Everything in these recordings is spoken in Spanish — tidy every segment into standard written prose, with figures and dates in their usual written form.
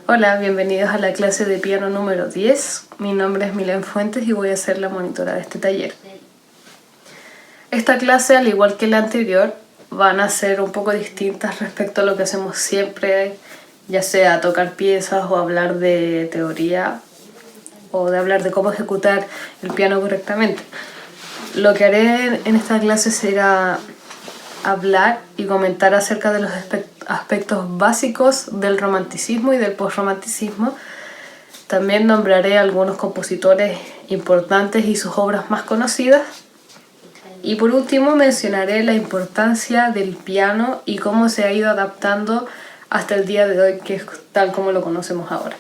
Hola, bienvenidos a la clase de piano número 10. Mi nombre es Milen Fuentes y voy a ser la monitora de este taller. Esta clase, al igual que la anterior, van a ser un poco distintas respecto a lo que hacemos siempre, ya sea tocar piezas o hablar de teoría o de hablar de cómo ejecutar el piano correctamente. Lo que haré en esta clase será hablar y comentar acerca de los aspectos básicos del romanticismo y del postromanticismo. También nombraré algunos compositores importantes y sus obras más conocidas. Y por último mencionaré la importancia del piano y cómo se ha ido adaptando hasta el día de hoy, que es tal como lo conocemos ahora.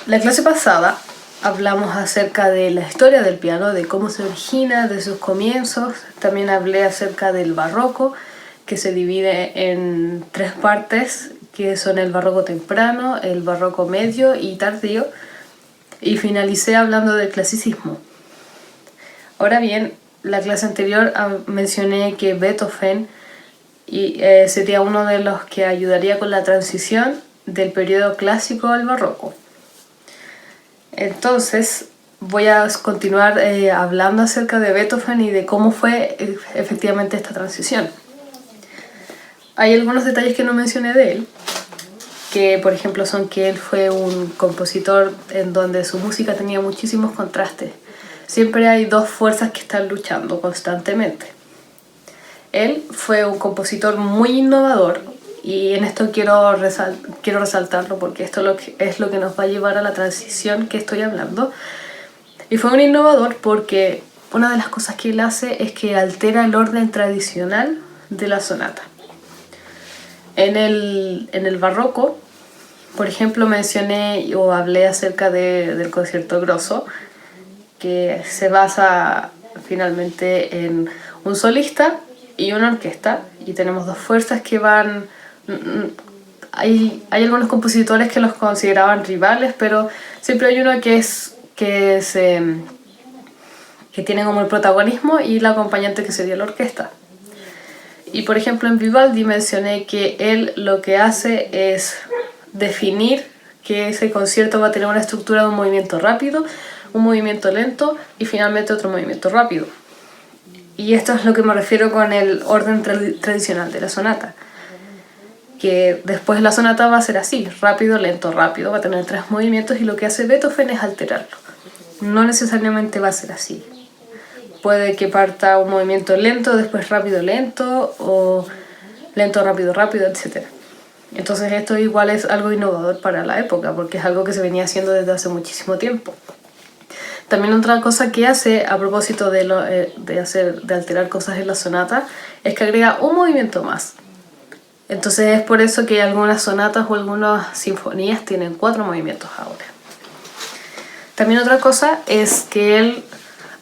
La clase pasada hablamos acerca de la historia del piano, de cómo se origina, de sus comienzos. También hablé acerca del barroco, que se divide en tres partes, que son el barroco temprano, el barroco medio y tardío. Y finalicé hablando del clasicismo. Ahora bien, la clase anterior mencioné que Beethoven sería uno de los que ayudaría con la transición del periodo clásico al barroco. Entonces voy a continuar hablando acerca de Beethoven y de cómo fue efectivamente esta transición. Hay algunos detalles que no mencioné de él, que por ejemplo son que él fue un compositor en donde su música tenía muchísimos contrastes. Siempre hay dos fuerzas que están luchando constantemente. Él fue un compositor muy innovador, y en esto quiero resaltarlo porque esto es lo que nos va a llevar a la transición que estoy hablando. Y fue un innovador porque una de las cosas que él hace es que altera el orden tradicional de la sonata. En el barroco, por ejemplo, mencioné o hablé acerca del concierto grosso, que se basa finalmente en un solista y una orquesta, y tenemos dos fuerzas que van... Hay algunos compositores que los consideraban rivales, pero siempre hay uno que tiene como el protagonismo y el acompañante que sería la orquesta. Y por ejemplo en Vivaldi mencioné que él lo que hace es definir que ese concierto va a tener una estructura de un movimiento rápido, un movimiento lento y finalmente otro movimiento rápido. Y esto es lo que me refiero con el orden tradicional de la sonata, que después la sonata va a ser así, rápido, lento, rápido, va a tener tres movimientos, y lo que hace Beethoven es alterarlo. No necesariamente va a ser así. Puede que parta un movimiento lento, después rápido, lento, o lento, rápido, rápido, etc. Entonces esto igual es algo innovador para la época, porque es algo que se venía haciendo desde hace muchísimo tiempo. También otra cosa que hace a propósito de alterar cosas en la sonata es que agrega un movimiento más. Entonces es por eso que algunas sonatas o algunas sinfonías tienen 4 movimientos ahora. También otra cosa es que él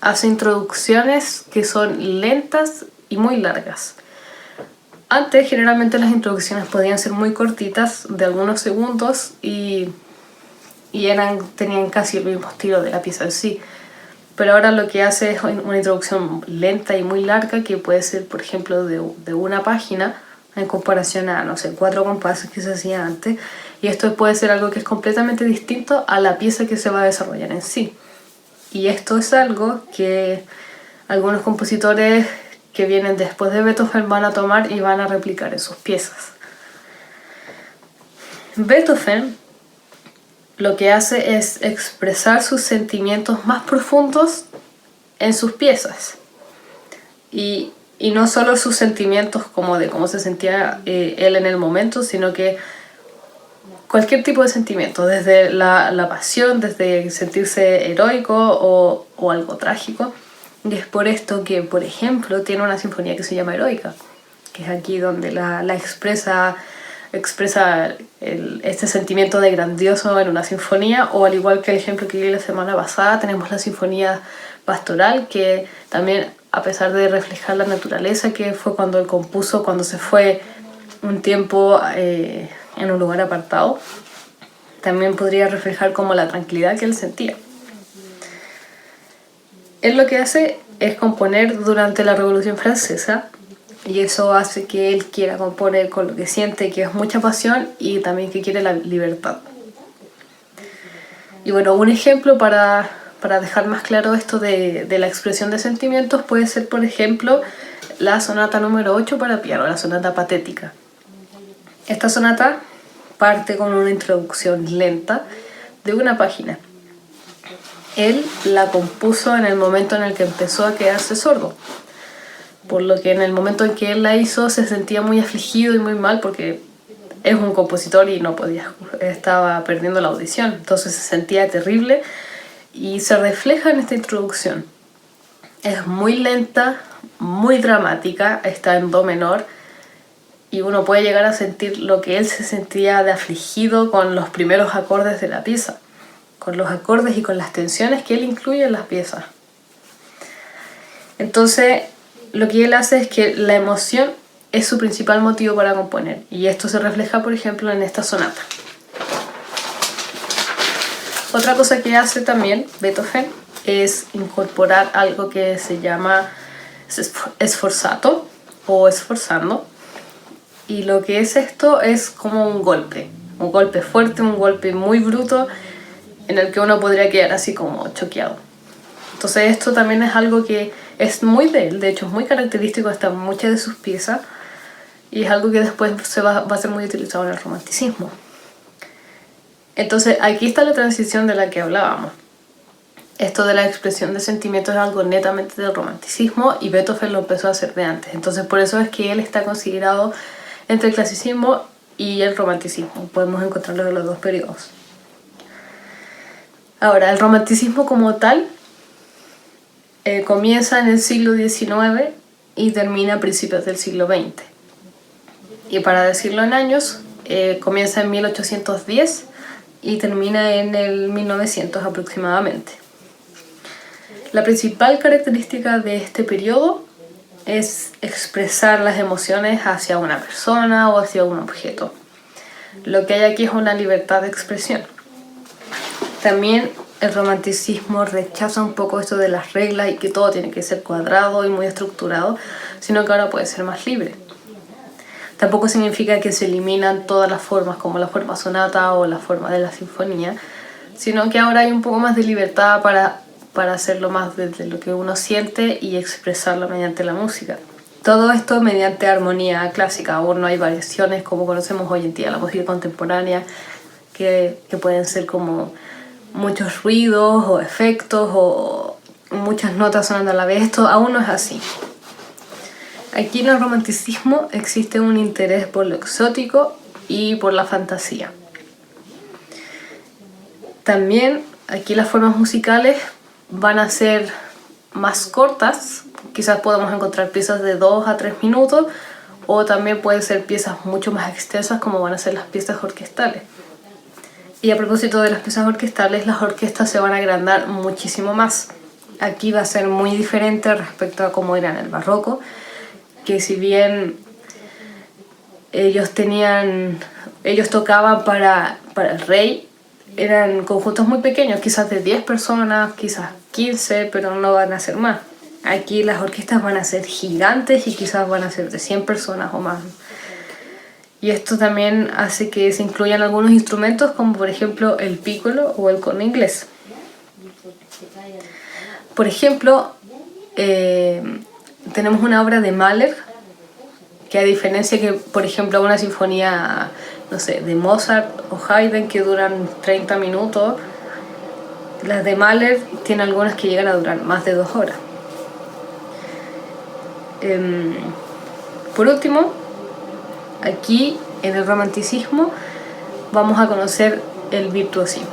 hace introducciones que son lentas y muy largas. Antes generalmente las introducciones podían ser muy cortitas, de algunos segundos, y tenían casi el mismo estilo de la pieza en sí. Pero ahora lo que hace es una introducción lenta y muy larga, que puede ser, por ejemplo, de una página, en comparación a, 4 compases que se hacía antes. Y esto puede ser algo que es completamente distinto a la pieza que se va a desarrollar en sí. Y esto es algo que algunos compositores que vienen después de Beethoven van a tomar y van a replicar en sus piezas. Beethoven lo que hace es expresar sus sentimientos más profundos en sus piezas. Y no solo sus sentimientos como de cómo se sentía él en el momento, sino que cualquier tipo de sentimiento, desde la pasión, desde sentirse heroico o algo trágico. Y es por esto que, por ejemplo, tiene una sinfonía que se llama Heroica, que es aquí donde la expresa este sentimiento de grandioso en una sinfonía. O al igual que el ejemplo que vi la semana pasada, tenemos la sinfonía pastoral, que también, a pesar de reflejar la naturaleza, que fue cuando él compuso, cuando se fue un tiempo en un lugar apartado, también podría reflejar como la tranquilidad que él sentía. Él lo que hace es componer durante la Revolución Francesa, y eso hace que él quiera componer con lo que siente, que es mucha pasión y también que quiere la libertad. Y bueno, un ejemplo para dejar más claro esto de la expresión de sentimientos puede ser, por ejemplo, la sonata número 8 para piano, la sonata patética. Esta sonata parte con una introducción lenta de una página. Él la compuso en el momento en el que empezó a quedarse sordo, por lo que en el momento en que él la hizo se sentía muy afligido y muy mal porque es un compositor y no podía, estaba perdiendo la audición, entonces se sentía terrible y se refleja en esta introducción. Es muy lenta, muy dramática, está en do menor y uno puede llegar a sentir lo que él se sentía de afligido con los primeros acordes de la pieza, con los acordes y con las tensiones que él incluye en las piezas. Entonces, lo que él hace es que la emoción es su principal motivo para componer, y esto se refleja, por ejemplo, en esta sonata. Otra cosa que hace también Beethoven es incorporar algo que se llama sforzato o esforzando, y lo que es esto es como un golpe fuerte, un golpe muy bruto en el que uno podría quedar así como choqueado. Entonces esto también es algo que es muy de él, de hecho es muy característico hasta en muchas de sus piezas, y es algo que después va a ser muy utilizado en el romanticismo. Entonces aquí está la transición de la que hablábamos. Esto de la expresión de sentimientos es algo netamente del romanticismo y Beethoven lo empezó a hacer de antes. Entonces por eso es que él está considerado entre el clasicismo y el romanticismo. Podemos encontrarlo en los dos periodos. Ahora, el romanticismo como tal comienza en el siglo XIX y termina a principios del siglo XX. Y para decirlo en años, comienza en 1810 y termina en el 1900 aproximadamente. La principal característica de este periodo es expresar las emociones hacia una persona o hacia un objeto. Lo que hay aquí es una libertad de expresión. También el romanticismo rechaza un poco esto de las reglas y que todo tiene que ser cuadrado y muy estructurado, sino que ahora puede ser más libre. Tampoco significa que se eliminan todas las formas, como la forma sonata o la forma de la sinfonía, sino que ahora hay un poco más de libertad para hacerlo más desde lo que uno siente y expresarlo mediante la música. Todo esto mediante armonía clásica. Aún no hay variaciones como conocemos hoy en día, la música contemporánea, que pueden ser como muchos ruidos o efectos o muchas notas sonando a la vez. Esto aún no es así. Aquí en el romanticismo existe un interés por lo exótico y por la fantasía. También aquí las formas musicales van a ser más cortas, quizás podamos encontrar piezas de 2 a 3 minutos, o también pueden ser piezas mucho más extensas como van a ser las piezas orquestales. Y a propósito de las piezas orquestales, las orquestas se van a agrandar muchísimo más. Aquí va a ser muy diferente respecto a cómo era en el barroco, que si bien ellos tocaban para el rey, eran conjuntos muy pequeños, quizás de 10 personas, quizás 15, pero no van a ser más. Aquí las orquestas van a ser gigantes y quizás van a ser de 100 personas o más. Y esto también hace que se incluyan algunos instrumentos como por ejemplo el pícolo o el corno inglés. Por ejemplo, tenemos una obra de Mahler que, a diferencia que por ejemplo una sinfonía, no sé, de Mozart o Haydn que duran 30 minutos, las de Mahler tienen algunas que llegan a durar más de 2 horas. Por último, aquí en el romanticismo vamos a conocer el virtuosismo.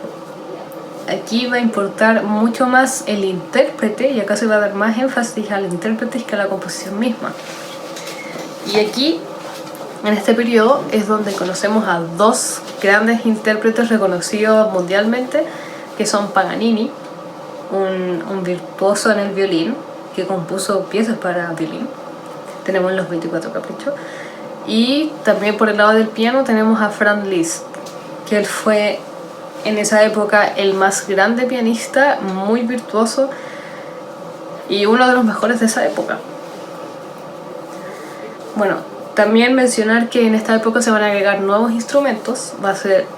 Aquí va a importar mucho más el intérprete, y acá se va a dar más énfasis al intérprete que a la composición misma. Y aquí, en este periodo, es donde conocemos a 2 grandes intérpretes reconocidos mundialmente, que son Paganini, un virtuoso en el violín, que compuso piezas para violín. Tenemos los 24 caprichos. Y también por el lado del piano tenemos a Franz Liszt, que él fue en esa época el más grande pianista, muy virtuoso y uno de los mejores de esa época. Bueno, también mencionar que en esta época se van a agregar nuevos instrumentos.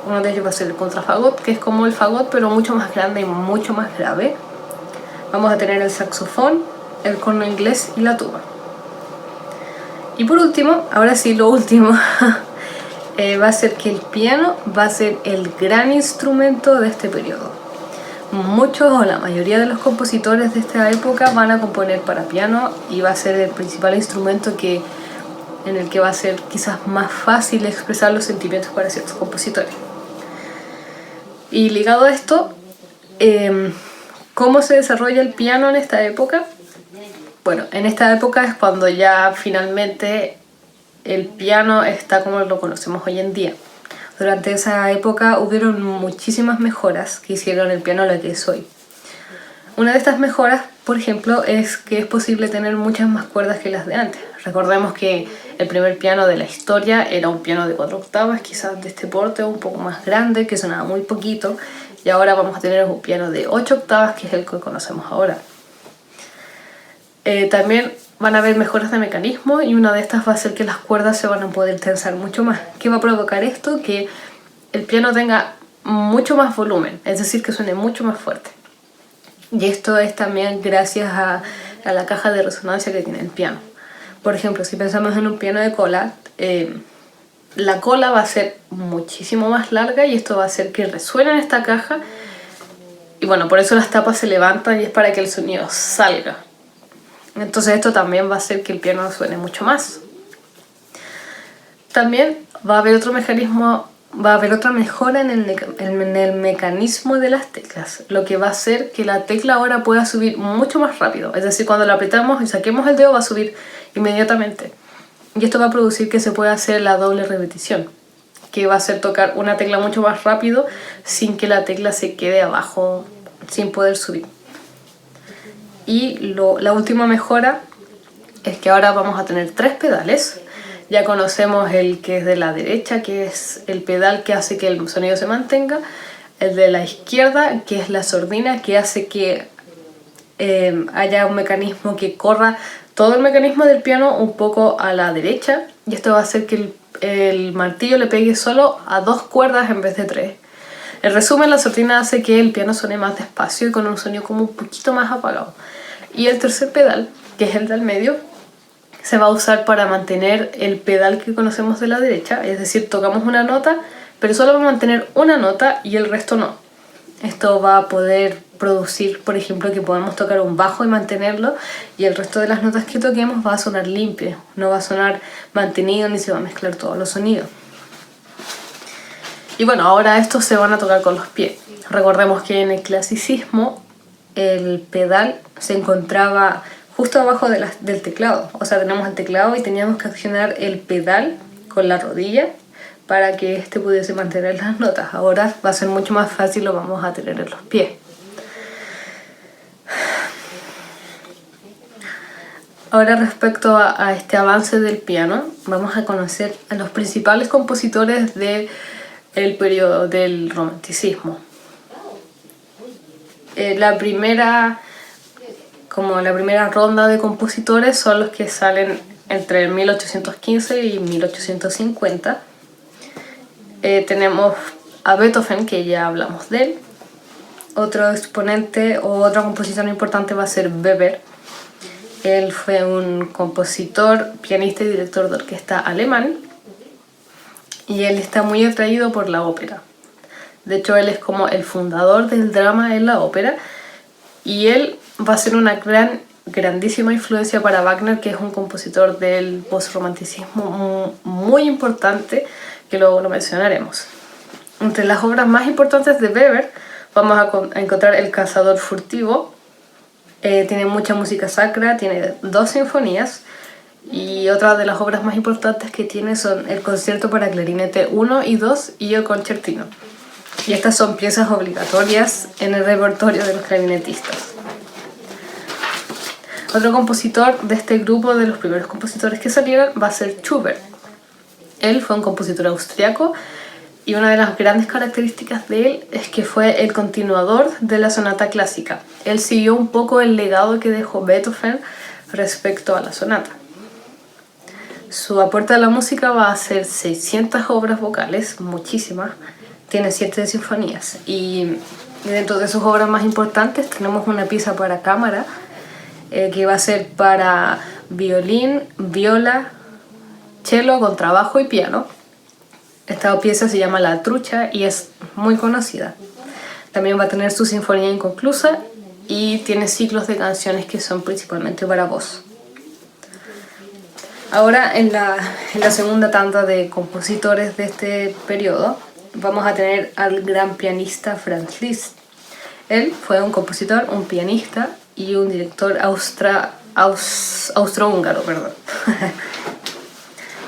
Uno de ellos va a ser el contrafagot, que es como el fagot pero mucho más grande y mucho más grave. Vamos a tener el saxofón, el corno inglés y la tuba. Y por último, ahora sí lo último, va a ser que el piano va a ser el gran instrumento de este periodo. Muchos o la mayoría de los compositores de esta época van a componer para piano y va a ser el principal instrumento en el que va a ser quizás más fácil expresar los sentimientos para ciertos compositores. Y ligado a esto, ¿cómo se desarrolla el piano en esta época? Bueno, en esta época es cuando ya finalmente el piano está como lo conocemos hoy en día. Durante esa época hubieron muchísimas mejoras que hicieron el piano lo que es hoy. Una de estas mejoras, por ejemplo, es que es posible tener muchas más cuerdas que las de antes. Recordemos que el primer piano de la historia era un piano de 4 octavas, quizás de este porte, un poco más grande, que sonaba muy poquito, y ahora vamos a tener un piano de 8 octavas, que es el que conocemos ahora. También van a haber mejoras de mecanismo y una de estas va a ser que las cuerdas se van a poder tensar mucho más. ¿Qué va a provocar esto? Que el piano tenga mucho más volumen, es decir, que suene mucho más fuerte. Y esto es también gracias a la caja de resonancia que tiene el piano. Por ejemplo, si pensamos en un piano de cola, la cola va a ser muchísimo más larga y esto va a hacer que resuene en esta caja. Y bueno, por eso las tapas se levantan y es para que el sonido salga. Entonces esto también va a hacer que el piano suene mucho más. También va a haber otro mecanismo, va a haber otra mejora en el mecanismo de las teclas, lo que va a hacer que la tecla ahora pueda subir mucho más rápido. Es decir, cuando la apretamos y saquemos el dedo va a subir inmediatamente. Y esto va a producir que se pueda hacer la doble repetición, que va a hacer tocar una tecla mucho más rápido sin que la tecla se quede abajo, sin poder subir. Y la última mejora es que ahora vamos a tener 3 pedales. Ya conocemos el que es de la derecha, que es el pedal que hace que el sonido se mantenga. El de la izquierda, que es la sordina, que hace que haya un mecanismo que corra todo el mecanismo del piano un poco a la derecha. Y esto va a hacer que el martillo le pegue solo a 2 cuerdas en vez de 3. En resumen, la sordina hace que el piano suene más despacio y con un sonido como un poquito más apagado. Y el tercer pedal, que es el del medio, se va a usar para mantener el pedal que conocemos de la derecha, es decir, tocamos una nota, pero solo va a mantener una nota y el resto no. Esto va a poder producir, por ejemplo, que podamos tocar un bajo y mantenerlo y el resto de las notas que toquemos va a sonar limpio, no va a sonar mantenido ni se va a mezclar todos los sonidos. Y bueno, ahora estos se van a tocar con los pies. Recordemos que en el clasicismo el pedal se encontraba justo abajo del teclado. O sea, tenemos el teclado y teníamos que accionar el pedal con la rodilla para que este pudiese mantener las notas. Ahora va a ser mucho más fácil, lo vamos a tener en los pies. Ahora respecto a este avance del piano, vamos a conocer a los principales compositores del periodo del romanticismo. La primera ronda de compositores son los que salen entre 1815 y 1850. Tenemos a Beethoven, que ya hablamos de él. Otro exponente o otro compositor importante va a ser Weber. Él fue un compositor, pianista y director de orquesta alemán. Y él está muy atraído por la ópera. De hecho, él es como el fundador del drama en la ópera. Y él va a ser una grandísima influencia para Wagner, que es un compositor del postromanticismo muy importante, que luego lo mencionaremos. Entre las obras más importantes de Weber vamos a encontrar El cazador furtivo. Tiene mucha música sacra, tiene 2 sinfonías y otras de las obras más importantes que tiene son el concierto para clarinete 1 y 2 y el concertino. Y estas son piezas obligatorias en el repertorio de los clarinetistas. Otro compositor de este grupo de los primeros compositores que salieron va a ser Schubert. Él fue un compositor austriaco y una de las grandes características de él es que fue el continuador de la sonata clásica. Él siguió un poco el legado que dejó Beethoven respecto a la sonata. Su aporte a la música va a ser 600 obras vocales, muchísimas. Tiene 7 sinfonías y dentro de sus obras más importantes tenemos una pieza para cámara que va a ser para violín, viola, cello, contrabajo y piano. Esta pieza se llama La Trucha y es muy conocida. También va a tener su sinfonía inconclusa y tiene ciclos de canciones que son principalmente para voz. Ahora, en la segunda tanda de compositores de este periodo, vamos a tener al gran pianista Franz Liszt. Él fue un compositor, un pianista y un director austrohúngaro, perdón.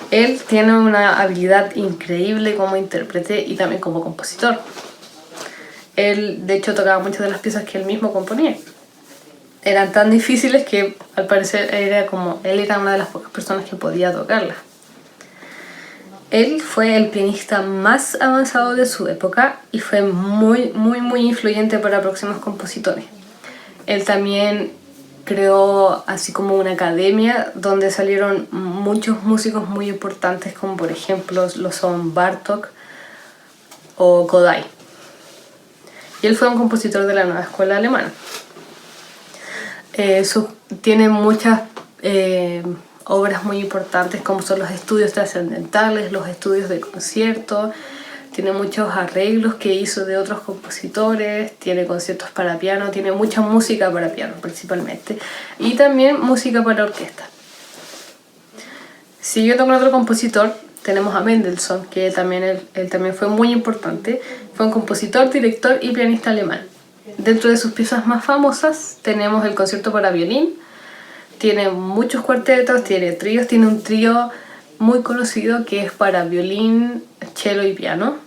Él tiene una habilidad increíble como intérprete y también como compositor. Él, de hecho, tocaba muchas de las piezas que él mismo componía. Eran tan difíciles que, al parecer, él era una de las pocas personas que podía tocarlas. Él fue el pianista más avanzado de su época y fue muy influyente para próximos compositores. Él también creó así como una academia donde salieron muchos músicos muy importantes, como por ejemplo lo son Bartók o Kodály. Y él fue un compositor de la nueva escuela alemana. Tiene muchas obras muy importantes como son los estudios trascendentales, los estudios de concierto. Tiene muchos arreglos que hizo de otros compositores, tiene conciertos para piano, tiene mucha música para piano principalmente y también música para orquesta. Siguiendo con otro compositor, tenemos a Mendelssohn, que él también fue muy importante. Fue un compositor, director y pianista alemán. Dentro de sus piezas más famosas tenemos el concierto para violín, tiene muchos cuartetos, tiene tríos, tiene un trío muy conocido que es para violín, cello y piano.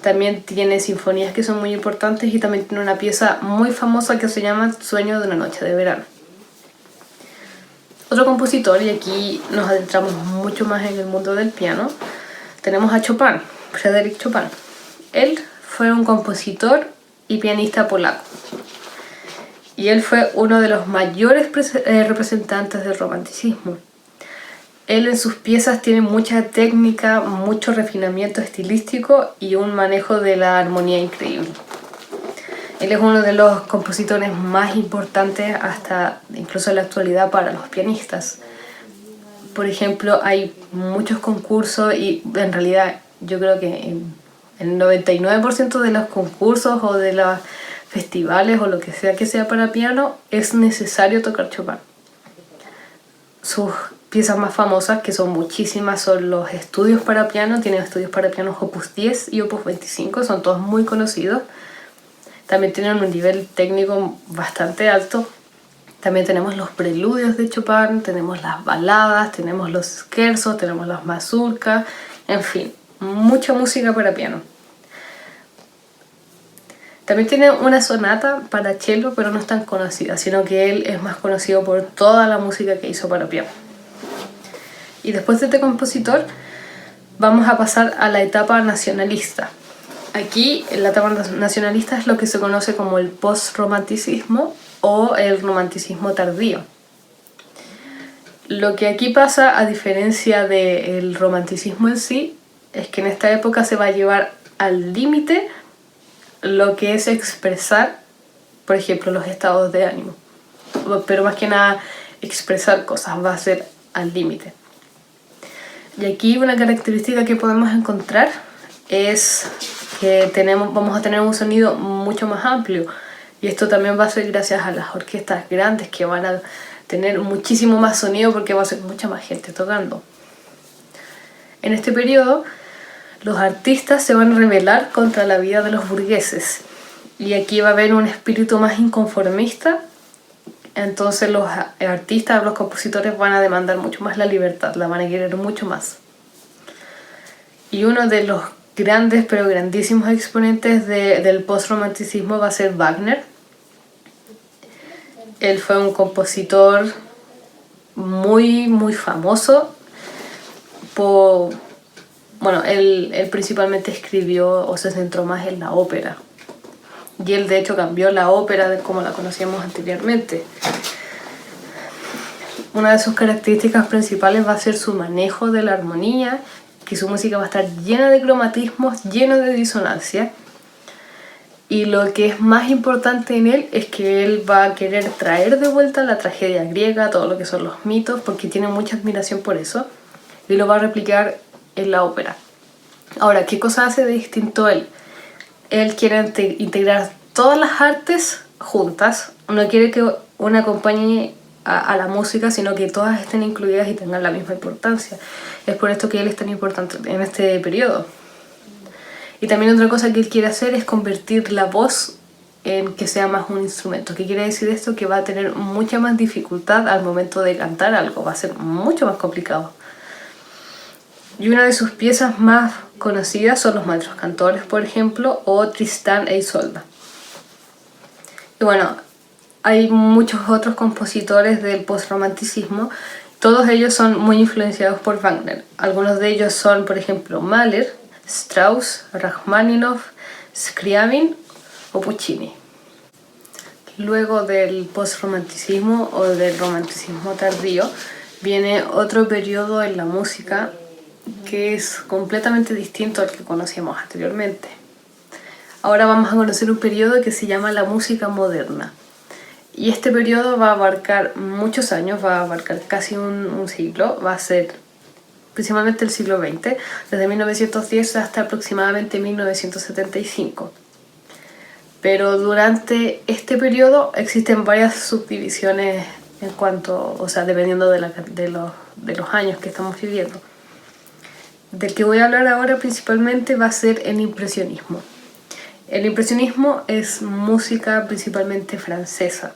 También tiene sinfonías que son muy importantes y también tiene una pieza muy famosa que se llama Sueño de una noche de verano. Otro compositor, y aquí nos adentramos mucho más en el mundo del piano, tenemos a Chopin, Frédéric Chopin. Él fue un compositor y pianista polaco. Y él fue uno de los mayores representantes del romanticismo. Él en sus piezas tiene mucha técnica, mucho refinamiento estilístico y un manejo de la armonía increíble. Él es uno de los compositores más importantes hasta incluso en la actualidad para los pianistas. Por ejemplo, hay muchos concursos y en realidad yo creo que el 99% de los concursos o de los festivales o lo que sea para piano es necesario tocar Chopin. Sus piezas más famosas, que son muchísimas, son los estudios para piano. Tiene estudios para piano Opus 10 y Opus 25, son todos muy conocidos. También tienen un nivel técnico bastante alto. También tenemos los preludios de Chopin, tenemos las baladas, tenemos los scherzos, tenemos las mazurkas, en fin, mucha música para piano. También tiene una sonata para cello, pero no es tan conocida, sino que él es más conocido por toda la música que hizo para piano. Y después de este compositor, vamos a pasar a la etapa nacionalista. Aquí, la etapa nacionalista es lo que se conoce como el post-romanticismo o el romanticismo tardío. Lo que aquí pasa, a diferencia del romanticismo en sí, es que en esta época se va a llevar al límite lo que es expresar, por ejemplo, los estados de ánimo. Pero más que nada, expresar cosas va a ser al límite. Y aquí una característica que podemos encontrar es que vamos a tener un sonido mucho más amplio. Y esto también va a ser gracias a las orquestas grandes que van a tener muchísimo más sonido porque va a ser mucha más gente tocando. En este periodo, los artistas se van a rebelar contra la vida de los burgueses. Y aquí va a haber un espíritu más inconformista. Entonces los artistas, los compositores van a demandar mucho más la libertad, la van a querer mucho más. Y uno de los grandes, pero grandísimos exponentes del post-romanticismo va a ser Wagner. Él fue un compositor muy famoso. Él principalmente escribió o se centró más en la ópera. Y él de hecho cambió la ópera de como la conocíamos anteriormente. una de sus características principales va a ser su manejo de la armonía, que su música va a estar llena de cromatismos, llena de disonancia. Y lo que es más importante en él es que él va a querer traer de vuelta la tragedia griega, todo lo que son los mitos, porque tiene mucha admiración por eso, y lo va a replicar en la ópera. Ahora, ¿qué cosa hace de distinto él? Él quiere integrar todas las artes juntas, no quiere que una acompañe a la música, sino que todas estén incluidas y tengan la misma importancia. Es por esto que él es tan importante en este periodo. Y también otra cosa que él quiere hacer es convertir la voz en que sea más un instrumento. ¿Qué quiere decir esto? Que va a tener mucha más dificultad al momento de cantar algo, va a ser mucho más complicado. Y una de sus piezas más conocidas son los Maestros Cantores, por ejemplo, o Tristán e Isolda. Y bueno, hay muchos otros compositores del postromanticismo. Todos ellos son muy influenciados por Wagner. Algunos de ellos son, por ejemplo, Mahler, Strauss, Rachmaninoff, Scriabin o Puccini. Luego del postromanticismo o del romanticismo tardío viene otro periodo en la música que es completamente distinto al que conocíamos anteriormente. Ahora vamos a conocer un periodo que se llama la música moderna. Y este periodo va a abarcar muchos años, va a abarcar casi un siglo, va a ser principalmente el siglo XX, desde 1910 hasta aproximadamente 1975. Pero durante este periodo existen varias subdivisiones en cuanto, o sea, dependiendo de los años que estamos viviendo. Del que voy a hablar ahora principalmente va a ser el impresionismo. El impresionismo es música principalmente francesa.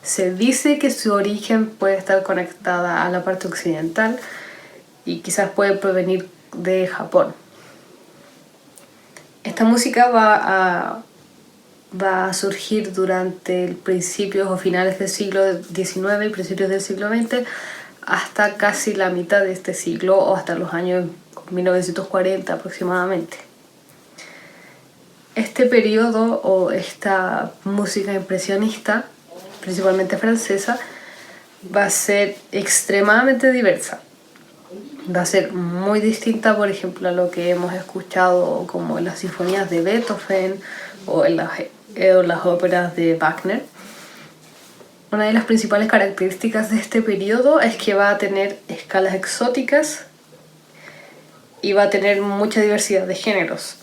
Se dice que su origen puede estar conectada a la parte occidental y quizás puede provenir de Japón. Esta música va a surgir durante principios o finales del siglo XIX y principios del siglo XX hasta casi la mitad de este siglo o hasta los años 1940 aproximadamente. Este periodo o esta música impresionista, principalmente francesa, va a ser extremadamente diversa. Va a ser muy distinta, por ejemplo, a lo que hemos escuchado como en las sinfonías de Beethoven o en las óperas de Wagner. Una de las principales características de este periodo es que va a tener escalas exóticas y va a tener mucha diversidad de géneros.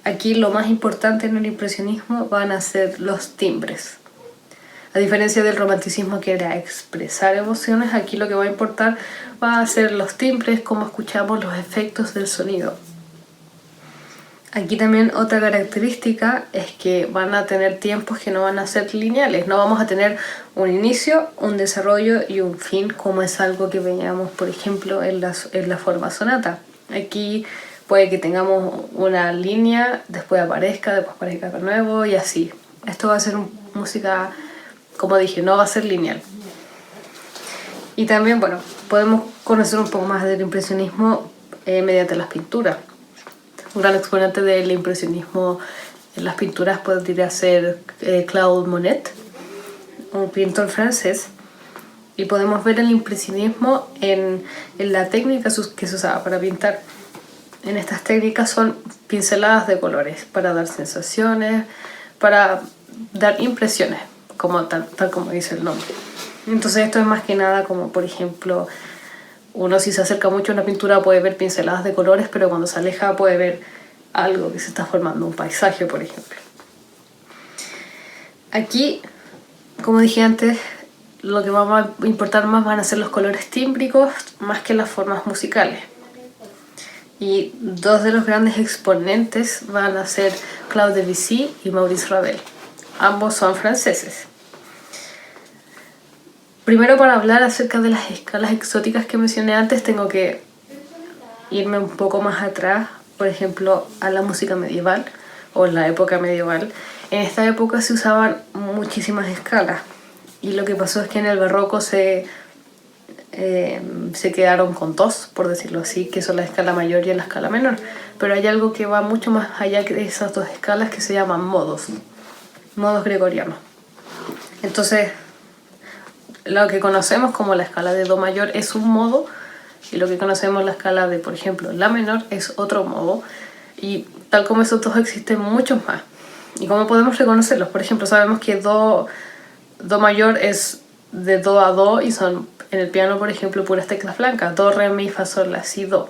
Aquí lo más importante en el impresionismo van a ser los timbres. A diferencia del romanticismo que era expresar emociones, aquí lo que va a importar va a ser los timbres, cómo escuchamos los efectos del sonido. Aquí también otra característica es que van a tener tiempos que no van a ser lineales. No vamos a tener un inicio, un desarrollo y un fin, como es algo que veíamos, por ejemplo, en la forma sonata. Aquí puede que tengamos una línea, después aparezca de nuevo y así. Esto va a ser música, como dije, no va a ser lineal. Y también, bueno, podemos conocer un poco más del impresionismo mediante las pinturas. Un gran exponente del impresionismo en las pinturas podría ser Claude Monet, un pintor francés. Y podemos ver el impresionismo en la técnica que se usaba para pintar. En estas técnicas son pinceladas de colores para dar sensaciones, para dar impresiones, tal como dice el nombre. Entonces esto es más que nada como, por ejemplo, uno si se acerca mucho a una pintura puede ver pinceladas de colores, pero cuando se aleja puede ver algo que se está formando, un paisaje, por ejemplo. Aquí, como dije antes, lo que va a importar más van a ser los colores tímbricos más que las formas musicales. Y dos de los grandes exponentes van a ser Claude Debussy y Maurice Ravel. Ambos son franceses. Primero, para hablar acerca de las escalas exóticas que mencioné antes, tengo que irme un poco más atrás, por ejemplo, a la música medieval o en la época medieval. En esta época se usaban muchísimas escalas y lo que pasó es que en el barroco se quedaron con dos, por decirlo así, que son la escala mayor y la escala menor. Pero hay algo que va mucho más allá de esas dos escalas que se llaman modos gregorianos. Entonces, lo que conocemos como la escala de Do mayor es un modo y lo que conocemos la escala de, por ejemplo, La menor es otro modo, y tal como esos dos existen muchos más. ¿Y cómo podemos reconocerlos? Por ejemplo, sabemos que Do mayor es de Do a Do y son en el piano, por ejemplo, puras teclas blancas: Do, re, mi, fa, sol, la, si, do.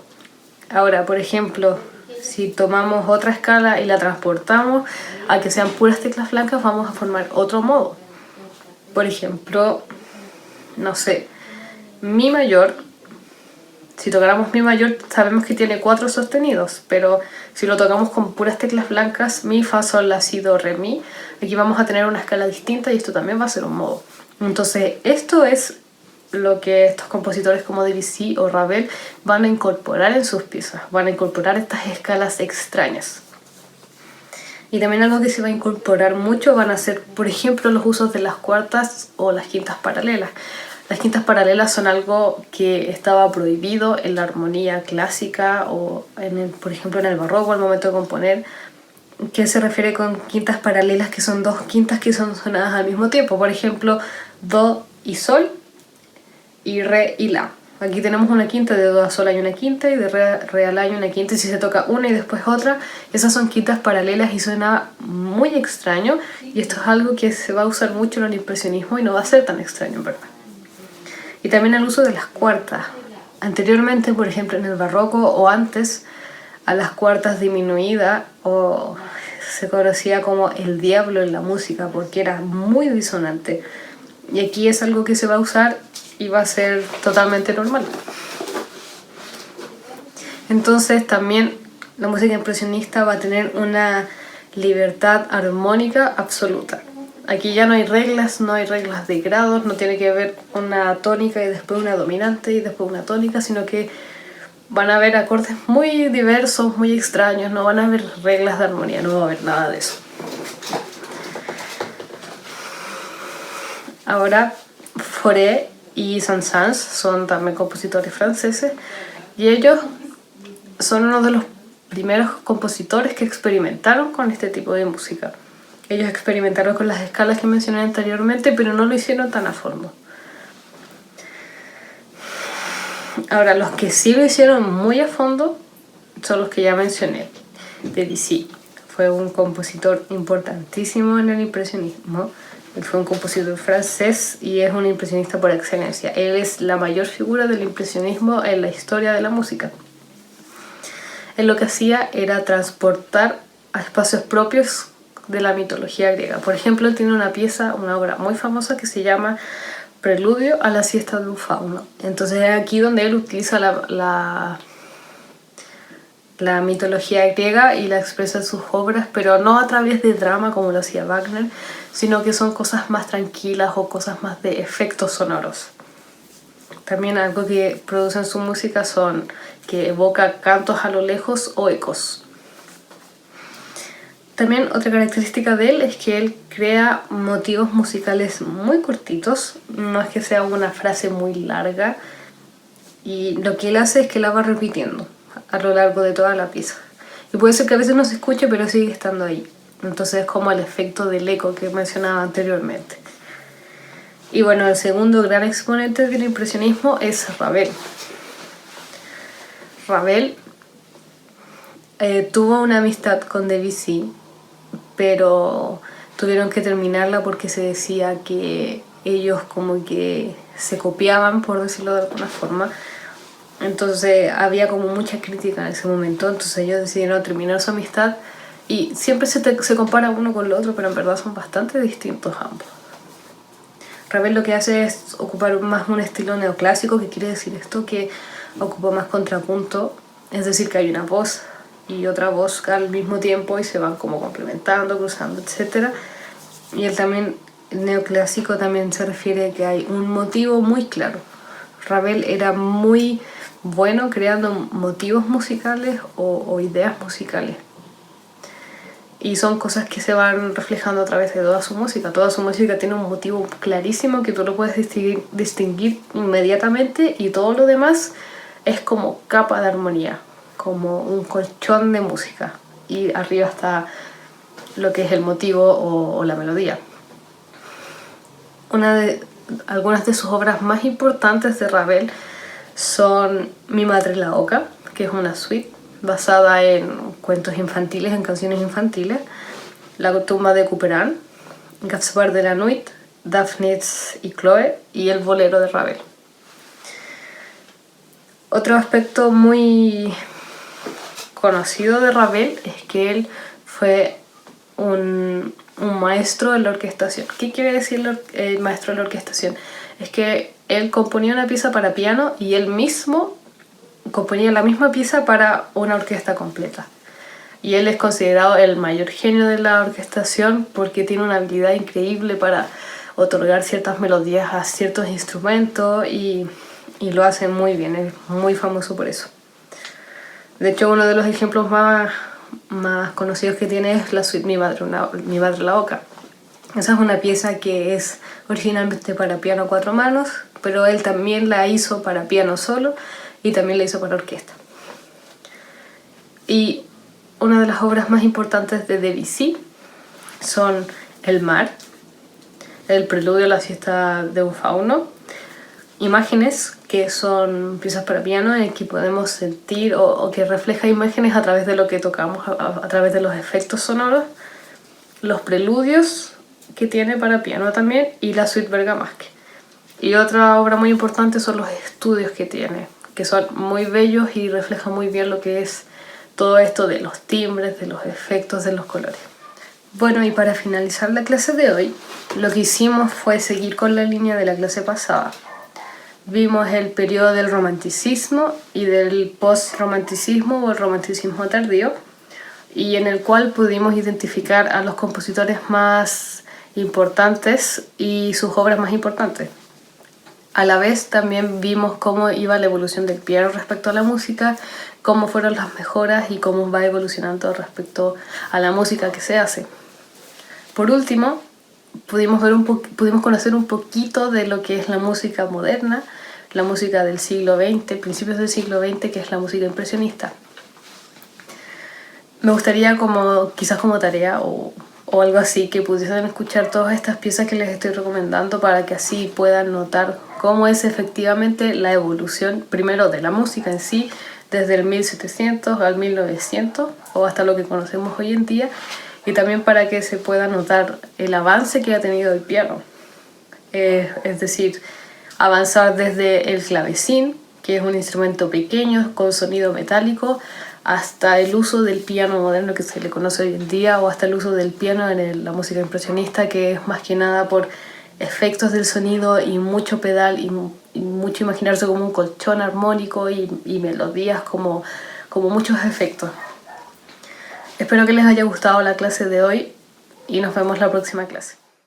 Ahora, por ejemplo, si tomamos otra escala y la transportamos a que sean puras teclas blancas, vamos a formar otro modo. Por ejemplo, no sé, Mi mayor. Si tocáramos Mi mayor sabemos que tiene 4 sostenidos, pero si lo tocamos con puras teclas blancas, Mi, fa, sol, la, si, do, re, mi, aquí vamos a tener una escala distinta y esto también va a ser un modo. Entonces esto es lo que estos compositores como Debussy o Ravel van a incorporar en sus piezas, van a incorporar estas escalas extrañas. Y también algo que se va a incorporar mucho van a ser, por ejemplo, los usos de las cuartas o las quintas paralelas. Las quintas paralelas son algo que estaba prohibido en la armonía clásica o, por ejemplo, en el barroco al momento de componer. ¿Qué se refiere con quintas paralelas? Que son dos quintas que son sonadas al mismo tiempo. Por ejemplo, Do y Sol y Re y La. Aquí tenemos una quinta, de Do a Sol hay una quinta y de Re a La hay una quinta, y si se toca una y después otra, esas son quintas paralelas y suena muy extraño, y esto es algo que se va a usar mucho en el impresionismo y no va a ser tan extraño en verdad. Y también el uso de las cuartas. Anteriormente, por ejemplo, en el barroco o antes, a las cuartas disminuidas o se conocía como el diablo en la música porque era muy disonante. Y aquí es algo que se va a usar y va a ser totalmente normal. Entonces también la música impresionista va a tener una libertad armónica absoluta. Aquí ya no hay reglas de grados, no tiene que haber una tónica y después una dominante y después una tónica, sino que van a haber acordes muy diversos, muy extraños, no van a haber reglas de armonía, no va a haber nada de eso. Ahora, Fauré y Saint-Saëns son también compositores franceses y ellos son uno de los primeros compositores que experimentaron con este tipo de música. Ellos experimentaron con las escalas que mencioné anteriormente, pero no lo hicieron tan a fondo. Ahora, los que sí lo hicieron muy a fondo son los que ya mencioné. Debussy fue un compositor importantísimo en el impresionismo. Él fue un compositor francés y es un impresionista por excelencia. Él es la mayor figura del impresionismo en la historia de la música. Él lo que hacía era transportar a espacios propios de la mitología griega. Por ejemplo, él tiene una pieza, una obra muy famosa que se llama Preludio a la siesta de un fauno. Entonces es aquí donde él utiliza la mitología griega y la expresa en sus obras, pero no a través de drama como lo hacía Wagner, sino que son cosas más tranquilas o cosas más de efectos sonoros. También algo que produce en su música son que evoca cantos a lo lejos o ecos. También otra característica de él es que él crea motivos musicales muy cortitos, no es que sea una frase muy larga, y lo que él hace es que la va repitiendo a lo largo de toda la pieza. Y puede ser que a veces no se escuche, pero sigue estando ahí. Entonces es como el efecto del eco que mencionaba anteriormente. Y bueno, el segundo gran exponente del impresionismo es Ravel. Ravel tuvo una amistad con Debussy, pero tuvieron que terminarla porque se decía que ellos como que se copiaban, por decirlo de alguna forma. Entonces había como mucha crítica en ese momento, entonces ellos decidieron terminar su amistad y siempre se compara uno con el otro, pero en verdad son bastante distintos ambos. Ravel lo que hace es ocupar más un estilo neoclásico, que quiere decir esto, que ocupa más contrapunto, es decir, que hay una voz y otra voz al mismo tiempo y se van como complementando, cruzando, etc. Y él también, el neoclásico también se refiere a que hay un motivo muy claro. Ravel era muy bueno creando motivos musicales o ideas musicales. Y son cosas que se van reflejando a través de toda su música. Toda su música tiene un motivo clarísimo que tú lo puedes distinguir inmediatamente, y todo lo demás es como capa de armonía, como un colchón de música. Y arriba está lo que es el motivo o la melodía. Una de algunas de sus obras más importantes de Ravel son Mi madre la oca, que es una suite basada en cuentos infantiles, en canciones infantiles, La tumba de Couperin, Gaspard de la Nuit, Daphnis y Chloe y El bolero de Ravel. Otro aspecto muy conocido de Ravel es que él fue un maestro de la orquestación. ¿Qué quiere decir el maestro de la orquestación? Es que él componía una pieza para piano y él mismo componía la misma pieza para una orquesta completa. Y él es considerado el mayor genio de la orquestación porque tiene una habilidad increíble para otorgar ciertas melodías a ciertos instrumentos y lo hace muy bien, es muy famoso por eso. De hecho, uno de los ejemplos más conocidos que tiene es la suite Mi madre la oca. Esa es una pieza que es originalmente para piano a 4 manos, pero él también la hizo para piano solo y también la hizo para orquesta. Y una de las obras más importantes de Debussy son El mar, El preludio a la fiesta de un fauno, Imágenes, que son piezas para piano en que podemos sentir o que refleja imágenes a través de lo que tocamos, a través de los efectos sonoros, los preludios que tiene para piano también y la suite Bergamasque. Y otra obra muy importante son los estudios que tiene, que son muy bellos y reflejan muy bien lo que es todo esto de los timbres, de los efectos, de los colores. Bueno, y para finalizar la clase de hoy, lo que hicimos fue seguir con la línea de la clase pasada. Vimos el periodo del romanticismo y del post-romanticismo o el romanticismo tardío, y en el cual pudimos identificar a los compositores más importantes y sus obras más importantes. A la vez también vimos cómo iba la evolución del piano respecto a la música, cómo fueron las mejoras y cómo va evolucionando respecto a la música que se hace. Por último, pudimos conocer un poquito de lo que es la música moderna, la música del siglo XX, principios del siglo XX, que es la música impresionista. Me gustaría quizás como tarea o algo así, que pudiesen escuchar todas estas piezas que les estoy recomendando para que así puedan notar cómo es efectivamente la evolución, primero de la música en sí, desde el 1700 al 1900 o hasta lo que conocemos hoy en día, y también para que se pueda notar el avance que ha tenido el piano. Es decir, avanzar desde el clavecín, que es un instrumento pequeño con sonido metálico, hasta el uso del piano moderno que se le conoce hoy en día, o hasta el uso del piano en la música impresionista, que es más que nada por efectos del sonido y mucho pedal y mucho imaginarse como un colchón armónico y melodías como muchos efectos. Espero que les haya gustado la clase de hoy y nos vemos la próxima clase.